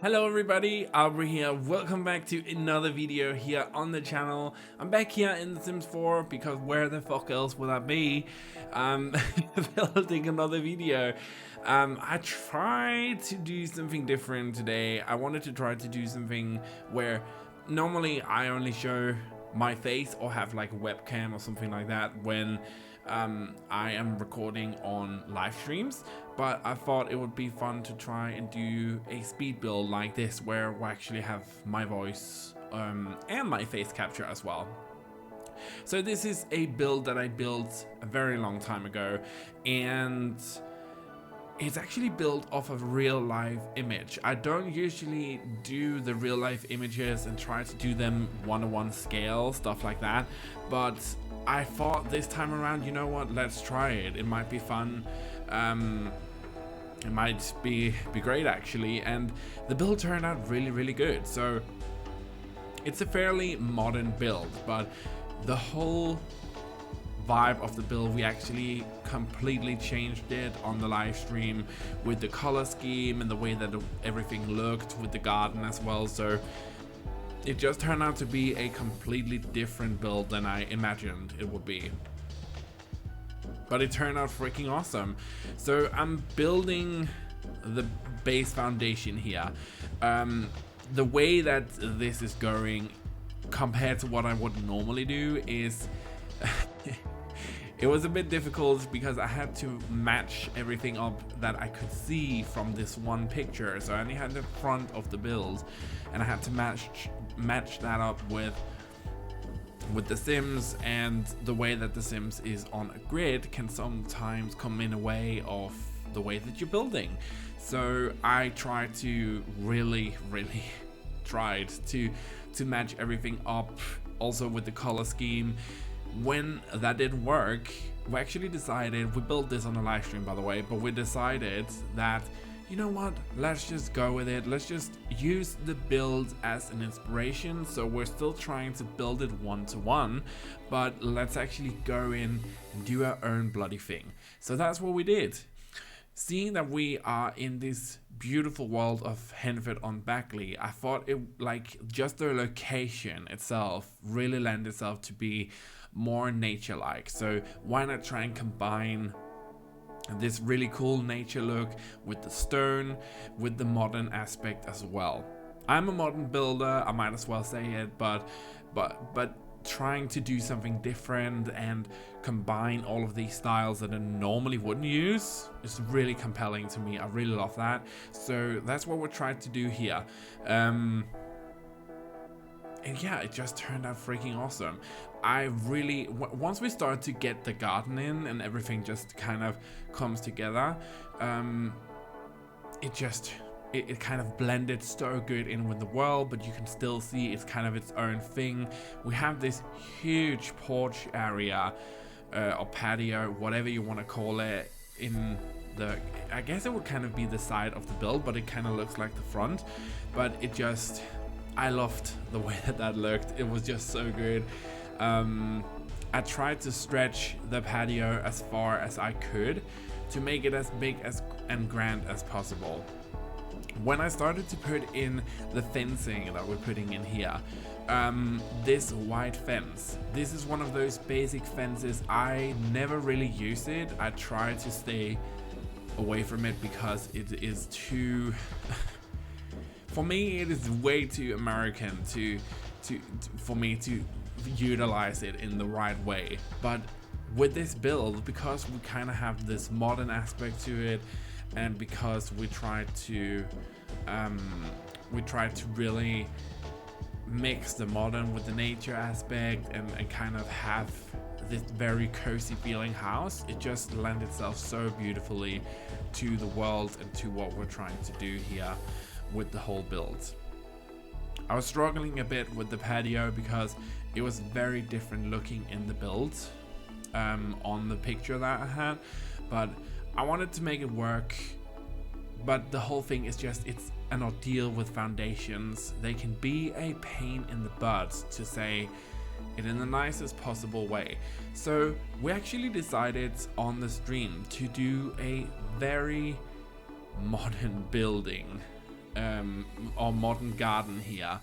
Hello everybody, Auvbri here. Welcome back to another video here on the channel. I'm back here in The Sims 4 because where the fuck else would I be? Building another video. I tried to do something different today. I wanted to try to do something where normally I only show my face or have like a webcam or something like that when I am recording on live streams, but I thought it would be fun to try and do a speed build like this where we actually have my voice and my face capture as well. So this is a build that I built a very long time ago, and it's actually built off of real life image. I don't usually do the real life images and try to do them one-to-one scale, stuff like that, but I thought this time around, you know what, let's try it. It might be fun. It might be great actually, and the build turned out really good. So it's a fairly modern build, but the whole vibe of the build, we actually completely changed it on the live stream with the color scheme and the way that everything looked with the garden as well. So it just turned out to be a completely different build than I imagined it would be. But it turned out freaking awesome. So I'm building the base foundation here. The way that this is going compared to what I would normally do is it was a bit difficult because I had to match everything up that I could see from this one picture. So I only had the front of the build, and I had to match that up with the Sims, and the way that the Sims is on a grid can sometimes come in a way of the way that you're building. So I tried to really tried to match everything up, also with the color scheme. When that didn't work, we actually decided, we built this on a live stream by the way, but we decided that, you know what, let's just go with it. Let's just use the build as an inspiration. So we're still trying to build it one-to-one, but let's actually go in and do our own bloody thing. So that's what we did. Seeing that we are in this beautiful world of Henford on Backley, I thought it, like, just the location itself really lent itself to be more nature-like. So why not try and combine this really cool nature look with the stone, with the modern aspect as well. I'm a modern builder, I might as well say it, but trying to do something different and combine all of these styles that I normally wouldn't use is really compelling to me. I really love that. So that's what we're trying to do here. And yeah, it just turned out freaking awesome. I really, once we start to get the garden in and everything just kind of comes together, it kind of blended so good in with the world, but you can still see it's kind of its own thing. We have this huge porch area, or patio, whatever you want to call it, in the, I guess it would kind of be the side of the build, but it kind of looks like the front. But it just, I loved the way that looked. It was just so good. I tried to stretch the patio as far as I could to make it as big and grand as possible. When I started to put in the fencing that we're putting in here, this white fence, this is one of those basic fences. I never really use it. I try to stay away from it because it is too for me it is way too American for me to utilize it in the right way. But with this build, because we kind of have this modern aspect to it, and because we try to really mix the modern with the nature aspect and kind of have this very cozy feeling house, it just lends itself so beautifully to the world and to what we're trying to do here with the whole build. I was struggling a bit with the patio because it was very different looking in the build on the picture that I had, but I wanted to make it work. But the whole thing is just, it's an ordeal with foundations. They can be a pain in the butt, to say it in the nicest possible way. So we actually decided on the stream to do a very modern building or modern garden here.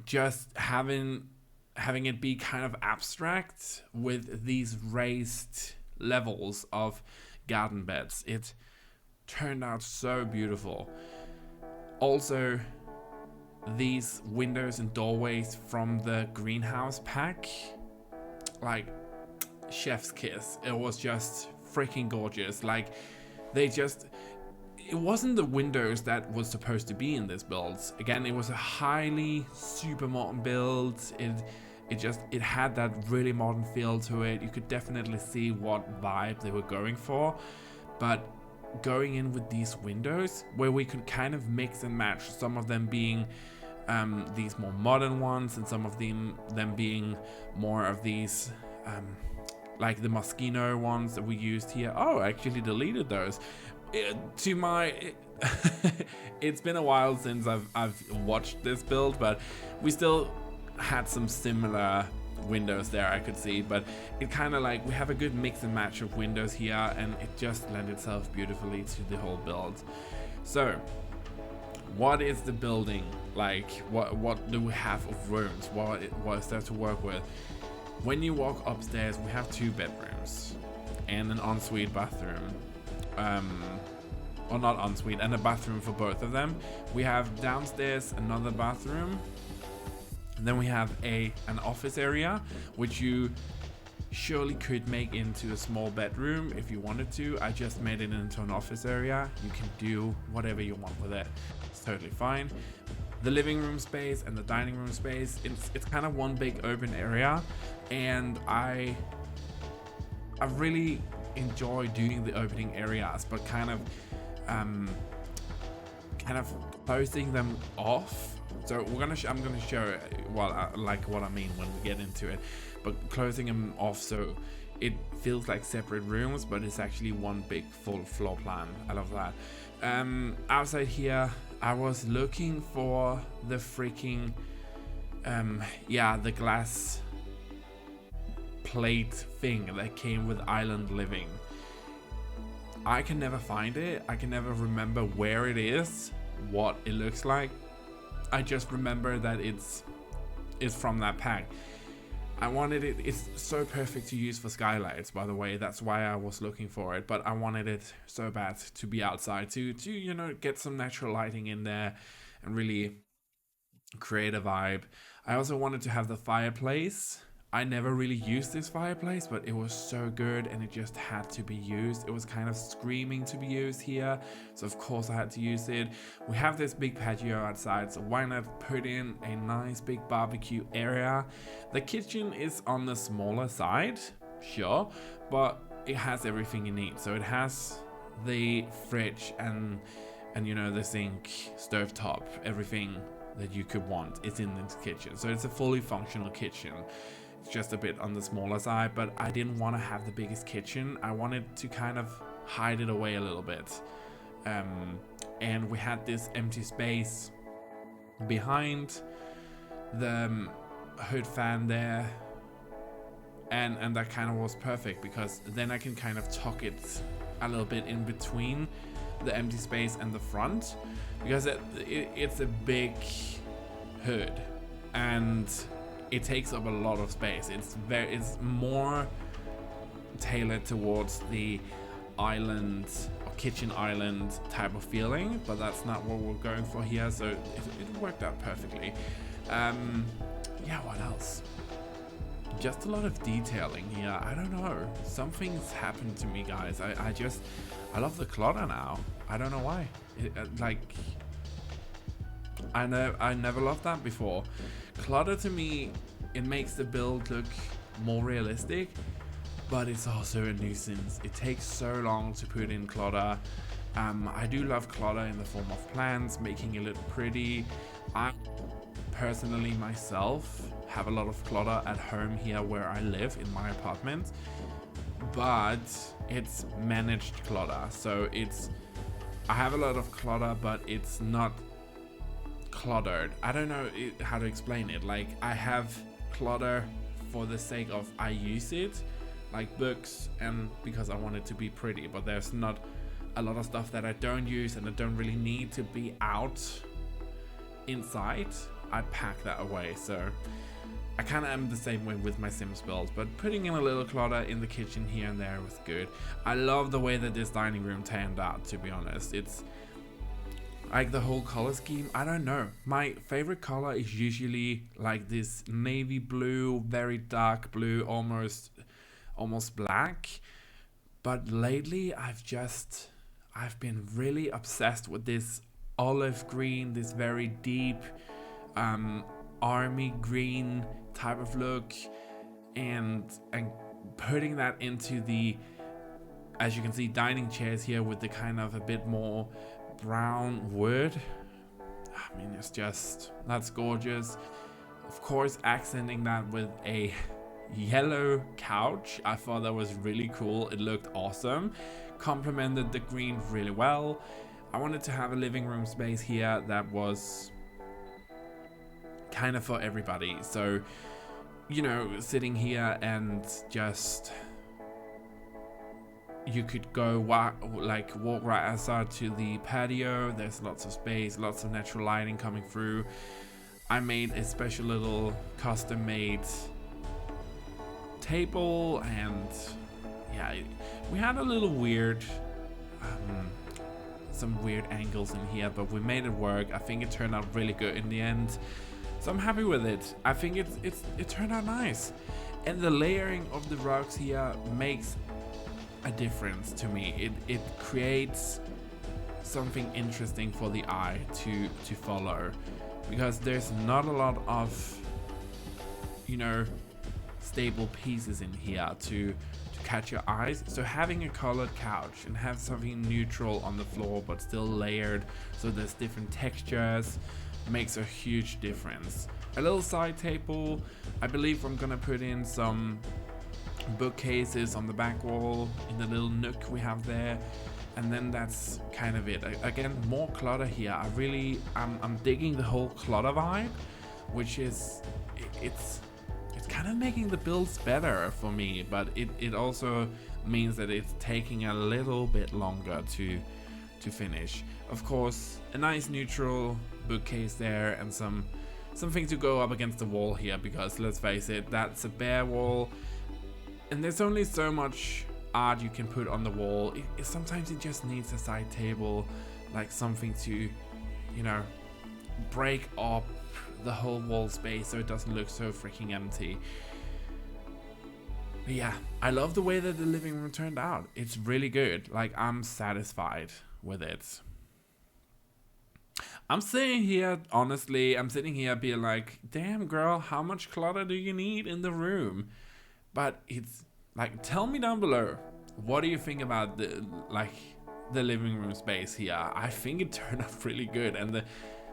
Just having it be kind of abstract with these raised levels of garden beds, it turned out so beautiful. Also, these windows and doorways from the greenhouse pack, like chef's kiss. It was just freaking gorgeous. Like, it wasn't the windows that was supposed to be in this build. Again, it was a highly super modern build. It had that really modern feel to it. You could definitely see what vibe they were going for, but going in with these windows where we could kind of mix and match, some of them being these more modern ones and some of them being more of these like the Moschino ones that we used here. Oh, I actually deleted those. It's been a while since I've watched this build, but we still had some similar windows there I could see, but it kind of like we have a good mix and match of windows here, and it just lent itself beautifully to the whole build. So what is the building like? What do we have of rooms? What is there to work with? When you walk upstairs, we have 2 bedrooms and an ensuite bathroom. Or not ensuite, and a bathroom for both of them. We have downstairs another bathroom, and then we have an office area, which you surely could make into a small bedroom if you wanted to. I just made it into an office area. You can do whatever you want with it. It's totally fine. The living room space and the dining room space, it's kind of one big open area, and I really enjoy doing the opening areas, but kind of closing them off. So I'm gonna show what I mean when we get into it, but closing them off so it feels like separate rooms, but it's actually one big full floor plan. I love that. Outside here, I was looking for the freaking the glass plate thing that came with Island Living. I can never find it. I can never remember where it is, what it looks like. I just remember that it's from that pack. I wanted it. It's so perfect to use for skylights, by the way. That's why I was looking for it. But I wanted it so bad to be outside, to get some natural lighting in there and really create a vibe. I also wanted to have the fireplace. I never really used this fireplace, but it was so good and it just had to be used. It was kind of screaming to be used here, so of course I had to use it. We have this big patio outside, so why not put in a nice big barbecue area? The kitchen is on the smaller side, sure, but it has everything you need. So it has the fridge and the sink, stove top, everything that you could want is in this kitchen. So it's a fully functional kitchen. It's just a bit on the smaller side, but I didn't want to have the biggest kitchen. I wanted to kind of hide it away a little bit. And we had this empty space behind the hood fan there. And that kind of was perfect, because then I can kind of tuck it a little bit in between the empty space and the front, because it's a big hood and it takes up a lot of space. It's more tailored towards the island or kitchen island type of feeling, but that's not what we're going for here, so it worked out perfectly. What else? Just a lot of detailing here. I don't know, something's happened to me, guys. I love the clutter now. I don't know why. I never loved that before. Clutter to me, it makes the build look more realistic, but it's also a nuisance. It takes so long to put in clutter. I do love clutter in the form of plants, making it look pretty. I personally myself have a lot of clutter at home here where I live in my apartment, but it's managed clutter. So I have a lot of clutter, but it's not cluttered. I don't know how to explain it. Like, I have clutter for the sake of I use it, like books, and because I want it to be pretty, but there's not a lot of stuff that I don't use and I don't really need to be out inside, I pack that away. So I kind of am the same way with my Sims build, but putting in a little clutter in the kitchen here and there was good. I love the way that this dining room turned out, to be honest. It's like the whole color scheme, I don't know. My favorite color is usually like this navy blue, very dark blue, almost black. But lately I've been really obsessed with this olive green, this very deep army green type of look, and putting that into the, as you can see, dining chairs here with the kind of a bit more brown wood. I mean, it's just, that's gorgeous. Of course, accenting that with a yellow couch, I thought that was really cool. It looked awesome, complemented the green really well. I wanted to have a living room space here that was kind of for everybody. So, you know, sitting here and just, you could go walk right outside to the patio. There's lots of space, lots of natural lighting coming through. I made a special little custom made table, and yeah, we had a little weird some weird angles in here, but we made it work. I think it turned out really good in the end, so I'm happy with it. I think it turned out nice, and the layering of the rugs here makes a difference to me. It creates something interesting for the eye to follow, because there's not a lot of, you know, stable pieces in here to catch your eyes. So having a colored couch and have something neutral on the floor but still layered so there's different textures makes a huge difference. A little side table. I believe I'm gonna put in some bookcases on the back wall in the little nook we have there, and then that's kind of it. Again, more clutter here. I'm digging the whole clutter vibe, which is it's kind of making the builds better for me, but it also means that it's taking a little bit longer to finish. Of course, a nice neutral bookcase there, and something to go up against the wall here, because let's face it, that's a bare wall, and there's only so much art you can put on the wall. Sometimes it just needs a side table, like something to, you know, break up the whole wall space so it doesn't look so freaking empty. But yeah, I love the way that the living room turned out. It's really good. Like, I'm satisfied with it. I'm sitting here, honestly, being like, damn girl, how much clutter do you need in the room? But it's like, tell me down below, what do you think about the living room space here? I think it turned out really good, and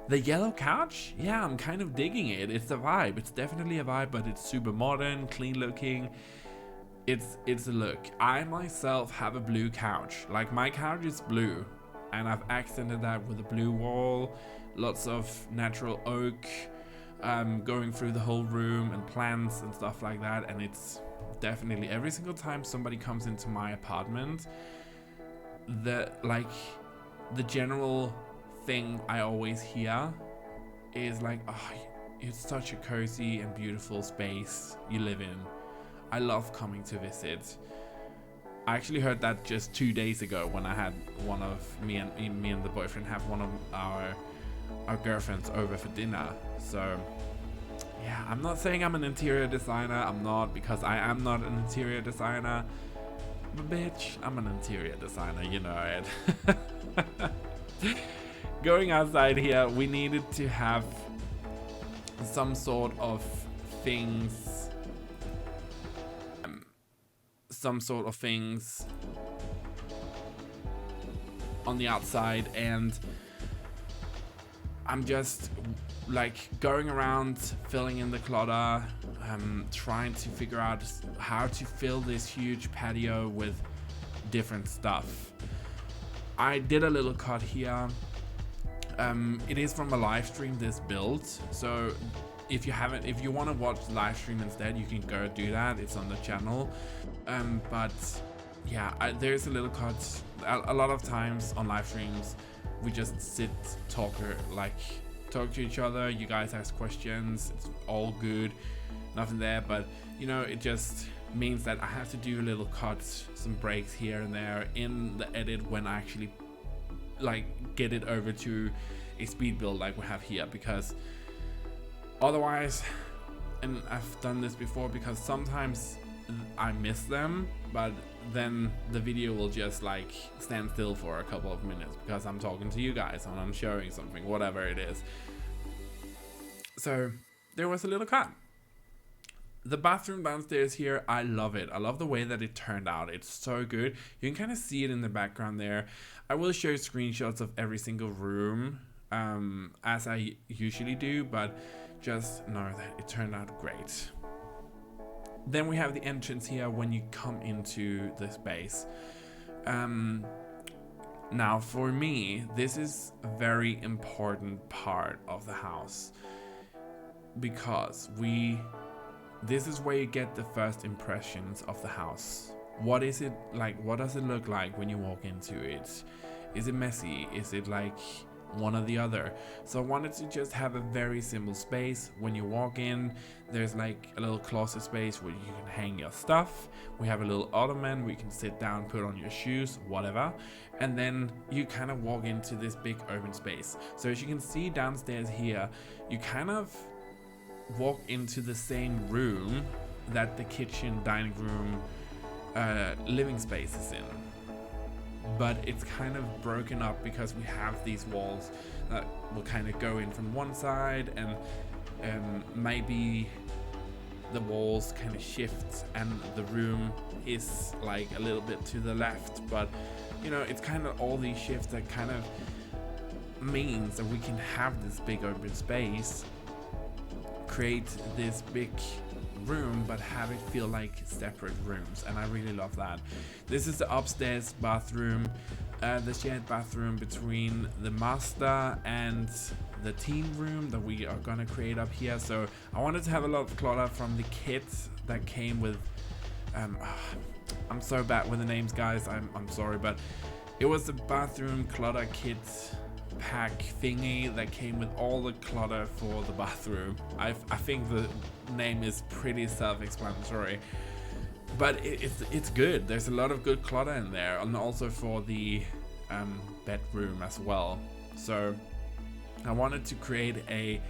the yellow couch, yeah, I'm kind of digging it. It's a vibe. It's definitely a vibe, but it's super modern, clean looking. It's a look. I myself have a blue couch. Like, my couch is blue, and I've accented that with a blue wall, lots of natural oak going through the whole room, and plants and stuff like that. And it's definitely, every single time somebody comes into my apartment, the general thing I always hear is like, oh, it's such a cozy and beautiful space you live in. I love coming to visit. I actually heard that just 2 days ago when I had one of me and the boyfriend have one of our girlfriends over for dinner. So yeah, I'm not saying I'm an interior designer. I'm not, because I am not an interior designer. But bitch, I'm an interior designer, you know it. Going outside here, we needed to have some sort of things, on the outside, and I'm just like going around filling in the clutter, trying to figure out how to fill this huge patio with different stuff. I did a little cut here. It is from a live stream, this build, so if you want to watch the live stream instead, you can go do that. It's on the channel. But yeah, there's a little cut. A lot of times on live streams, we just sit, talk to each other. You guys ask questions. It's all good, nothing there. But you know, it just means that I have to do a little cuts, some breaks here and there in the edit when I actually like get it over to a speed build like we have here, because otherwise, and I've done this before, because sometimes I miss them, but then the video will just like stand still for a couple of minutes because I'm talking to you guys and I'm showing something, whatever it is. So there was a little cut. The bathroom downstairs here, I love it. I love the way that it turned out. It's so good. You can kind of see it in the background there. I will show screenshots of every single room as I usually do, but just know that it turned out great. Then we have the entrance here when you come into the space. Now for me, this is a very important part of the house, because this is where you get the first impressions of the house. What is it like? What does it look like when you walk into it? Is it messy? Is it like one or the other? So I wanted to just have a very simple space. When you walk in, there's like a little closet space where you can hang your stuff. We have a little ottoman where you can sit down, put on your shoes, whatever, and then you kind of walk into this big open space. So as you can see downstairs here, you kind of walk into the same room that the kitchen, dining room, living space is in, but it's kind of broken up because we have these walls that will kind of go in from one side, and maybe the walls kind of shift and the room is like a little bit to the left, but you know, it's kind of all these shifts that kind of means that we can have this big open space, create this big room, but have it feel like separate rooms, and I really love that. This is the upstairs bathroom, the shared bathroom between the master and the teen room that we are gonna create up here. So I wanted to have a lot of clutter from the kit that came with I'm so bad with the names, guys, I'm sorry, but it was the bathroom clutter kit pack thingy that came with all the clutter for the bathroom. I think the name is pretty self-explanatory, but it's good. There's a lot of good clutter in there, and also for the bedroom as well. So I wanted to create a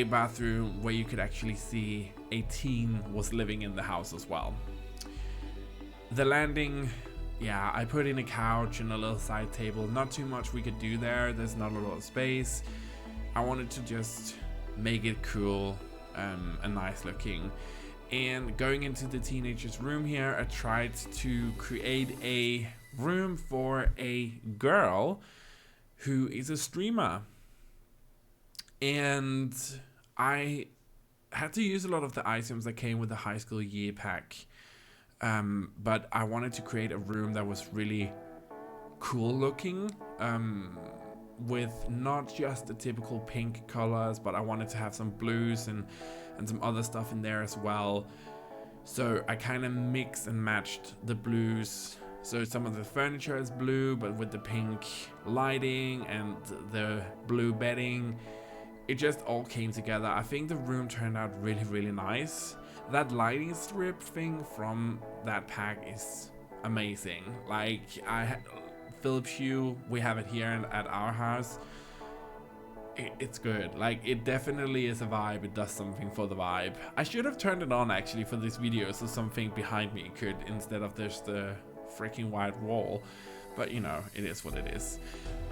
bathroom where you could actually see a teen was living in the house as well. The landing, yeah, I put in a couch and a little side table. Not too much we could do there. There's not a lot of space. I wanted to just make it cool and nice looking. And going into the teenager's room here, I tried to create a room for a girl who is a streamer. And I had to use a lot of the items that came with the high school year pack. But I wanted to create a room that was really cool looking, with not just the typical pink colors, but I wanted to have some blues and some other stuff in there as well. So I kind of mixed and matched the blues. So some of the furniture is blue, but with the pink lighting and the blue bedding, it just all came together. I think the room turned out really, really nice. That lighting strip thing from that pack is amazing. Like, Philips Hue, we have it here at our house. It's good. Like, it definitely is a vibe. It does something for the vibe. I should have turned it on actually for this video, so something behind me could, instead of just the freaking white wall. But you know, it is what it is.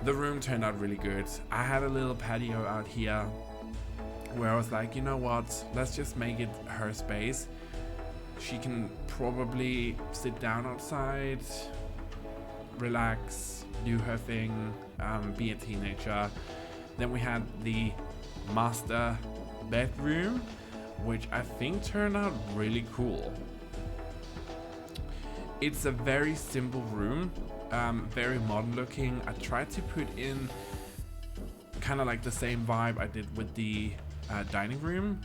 The room turned out really good. I had a little patio out here where I was like, you know what, let's just make it her space. She can probably sit down outside, relax, do her thing, be a teenager. Then we had the master bedroom, which I think turned out really cool. It's a very simple room, very modern looking. I tried to put in kind of like the same vibe I did with the dining room,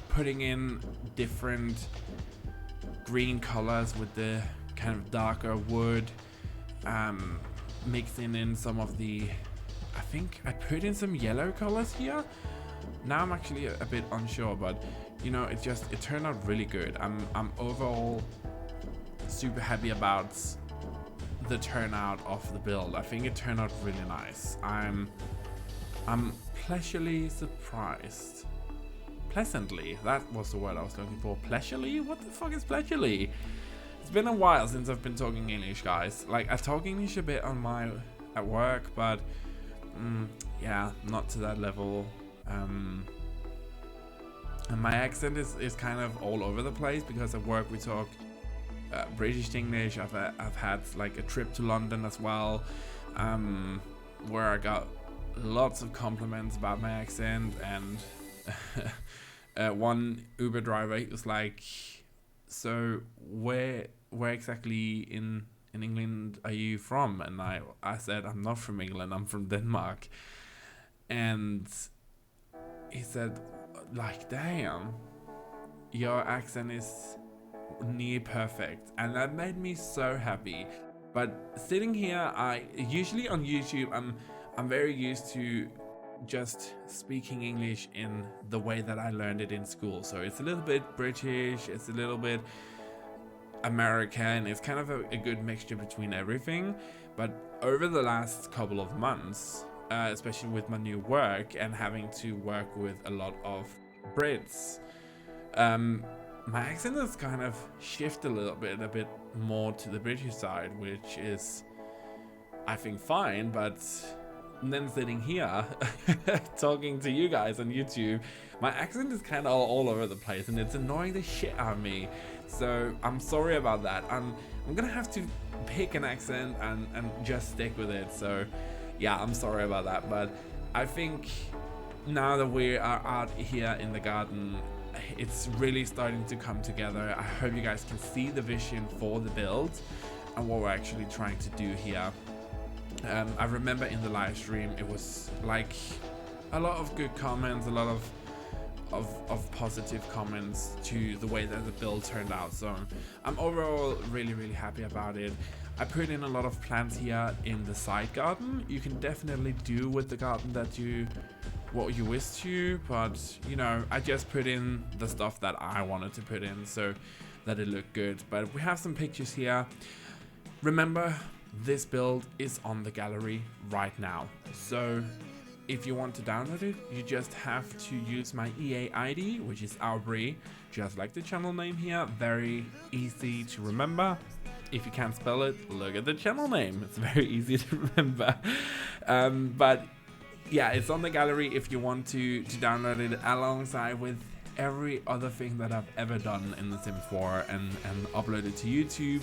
putting in different green colors with the kind of darker wood, mixing in some of the, I think I put in some yellow colors here. Now I'm actually a bit unsure, but you know, it turned out really good. I'm overall super happy about the turnout of the build. I think it turned out really nice. I'm pleasantly surprised. Pleasantly, that was the word I was looking for. Pleasurely? What the fuck is pleasurely? It's been a while since I've been talking English, guys. Like, I talk English a bit on at work, but yeah, not to that level. And my accent is kind of all over the place because at work we talk British English. I've had like a trip to London as well, where I got lots of compliments about my accent, and one Uber driver, he was like, so where exactly in England are you from? And I said, I'm not from England, I'm from Denmark. And he said, like, damn, your accent is near perfect. And that made me so happy. But sitting here, I usually on YouTube, I'm very used to just speaking English in the way that I learned it in school. So it's a little bit British, it's a little bit American, it's kind of a good mixture between everything. But over the last couple of months, especially with my new work and having to work with a lot of Brits, my accent has kind of shifted a bit more to the British side, which is, I think, fine. But then sitting here talking to you guys on YouTube, my accent is kind of all over the place, and it's annoying the shit out of me. So I'm sorry about that. I'm gonna have to pick an accent and just stick with it. So yeah, I'm sorry about that, but I think now that we are out here in the garden, it's really starting to come together. I hope you guys can see the vision for the build and what we're actually trying to do here. I remember in the live stream, it was like a lot of good comments, a lot of positive comments to the way that the build turned out. So I'm overall really happy about it. I put in a lot of plants here in the side garden. You can definitely do with the garden what you wish to, but you know, I just put in the stuff that I wanted to put in so that it looked good. But we have some pictures here. Remember, this build is on the gallery right now, so if you want to download it, you just have to use my EA ID, which is Auvbri, just like the channel name here. Very easy to remember. If you can't spell it, look at the channel name. It's very easy to remember. But yeah, it's on the gallery if you want to download it alongside with every other thing that I've ever done in The Sims 4 and upload it to YouTube.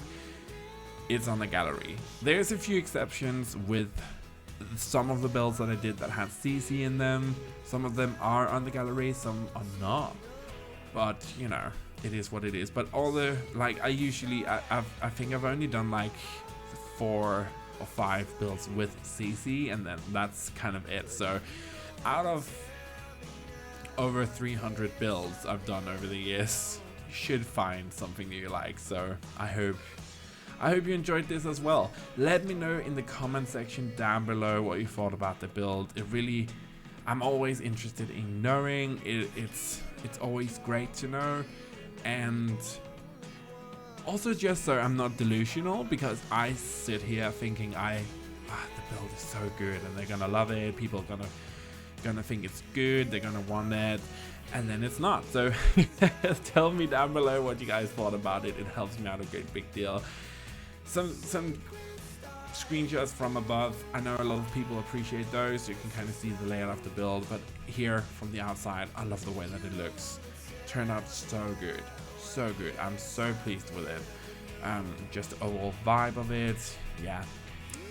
It's on the gallery. There's a few exceptions with some of the builds that I did that had CC in them. Some of them are on the gallery, some are not. But you know, it is what it is. But all the, like, I think I've only done like 4 or 5 builds with CC, and then that's kind of it. So out of over 300 builds I've done over the years, you should find something that you like. So I hope you enjoyed this as well. Let me know in the comment section down below what you thought about the build. I'm always interested in knowing. It's always great to know. And also, just so I'm not delusional, because I sit here thinking the build is so good and they're gonna love it, people are gonna think it's good, they're gonna want it, and then it's not. So tell me down below what you guys thought about it. It helps me out a great big deal. Some screenshots from above, I know a lot of people appreciate those, so you can kind of see the layout of the build, but here from the outside, I love the way that it looks. Turned out so good, so good. I'm so pleased with it. Just the overall vibe of it, yeah,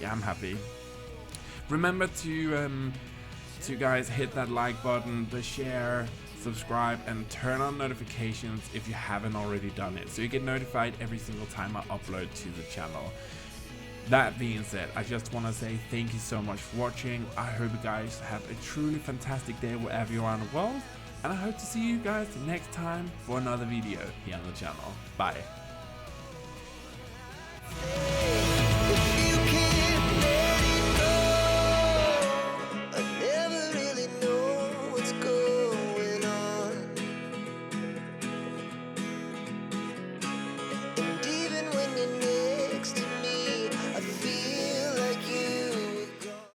I'm happy. Remember to guys, hit that like button, the share, subscribe, and turn on notifications if you haven't already done it, so you get notified every single time I upload to the channel. That being said, I just want to say thank you so much for watching. I hope you guys have a truly fantastic day wherever you are in the world, and I hope to see you guys next time for another video here on the channel. Bye. Stay